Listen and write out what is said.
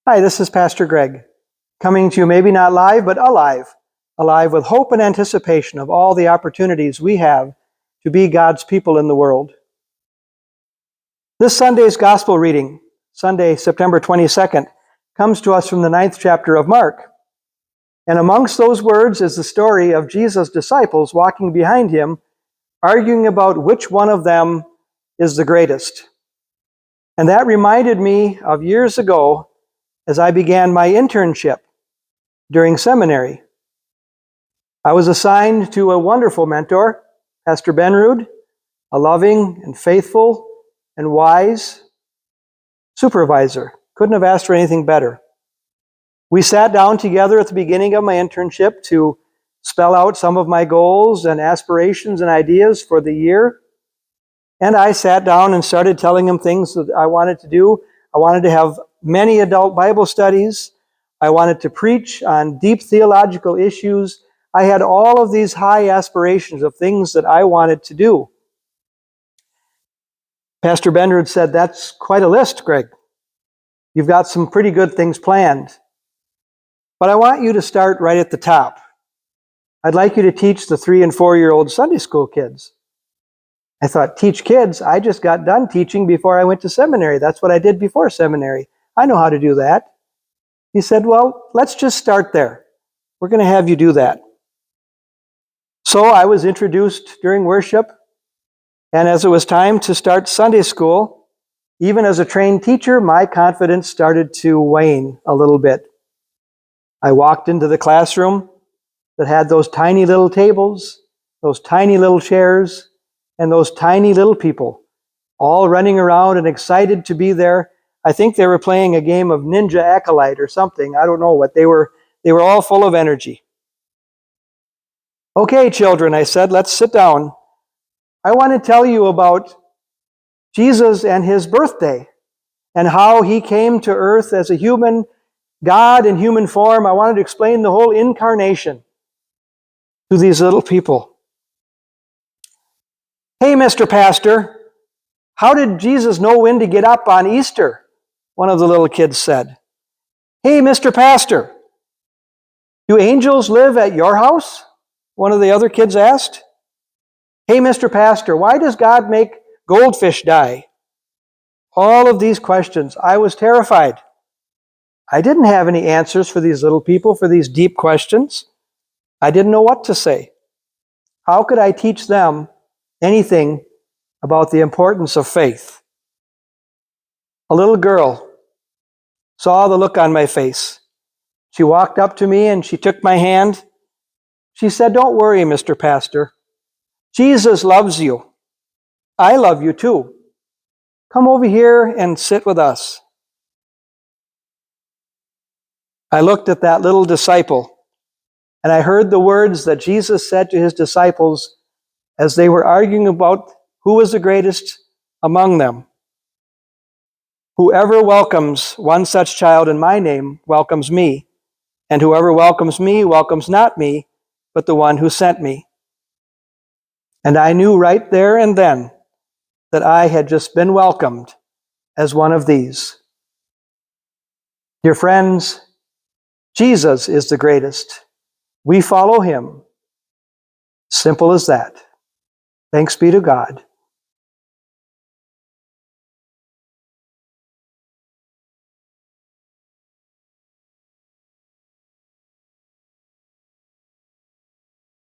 Hi, this is Pastor Greg, coming to you maybe not live, but alive with hope and anticipation of all the opportunities we have to be God's people in the world. This Sunday's Gospel reading, Sunday, September 22nd, comes to us from the 9th chapter of Mark. And amongst those words is the story of Jesus' disciples walking behind him, arguing about which one of them is the greatest. And that reminded me of years ago as I began my internship during seminary. I was assigned to a wonderful mentor, Pastor Benrud, a loving and faithful and wise supervisor. Couldn't have asked for anything better. We sat down together at the beginning of my internship to spell out some of my goals and aspirations and ideas for the year. And I sat down and started telling him things that I wanted to do. I wanted to have many adult Bible studies. I wanted to preach on deep theological issues. I had all of these high aspirations of things that I wanted to do. Pastor Benrud said, "That's quite a list, Greg. You've got some pretty good things planned. But I want you to start right at the top. I'd like you to teach the 3- and 4-year-old Sunday school kids." I thought, teach kids? I just got done teaching before I went to seminary. That's what I did before seminary. I know how to do that. He said, well, let's just start there. We're going to have you do that. So I was introduced during worship, and as it was time to start Sunday school, even as a trained teacher, my confidence started to wane a little bit. I walked into the classroom that had those tiny little tables, those tiny little chairs, and those tiny little people all running around and excited to be there. I think they were playing a game of Ninja Acolyte or something. I don't know what. They were all full of energy. Okay, children, I said, let's sit down. I want to tell you about Jesus and his birthday and how he came to earth as a human, God in human form. I wanted to explain the whole incarnation to these little people. Hey, Mr. Pastor, how did Jesus know when to get up on Easter? One of the little kids said. Hey, Mr. Pastor, do angels live at your house? One of the other kids asked. Hey, Mr. Pastor, why does God make goldfish die? All of these questions. I was terrified. I didn't have any answers for these little people, for these deep questions. I didn't know what to say. How could I teach them anything about the importance of faith? A little girl saw the look on my face. She walked up to me and she took my hand. She said, "Don't worry, Mr. Pastor. Jesus loves you. I love you too. Come over here and sit with us." I looked at that little disciple and I heard the words that Jesus said to his disciples as they were arguing about who was the greatest among them. Whoever welcomes one such child in my name welcomes me, and whoever welcomes me welcomes not me, but the one who sent me. And I knew right there and then that I had just been welcomed as one of these. Dear friends, Jesus is the greatest. We follow him. Simple as that. Thanks be to God.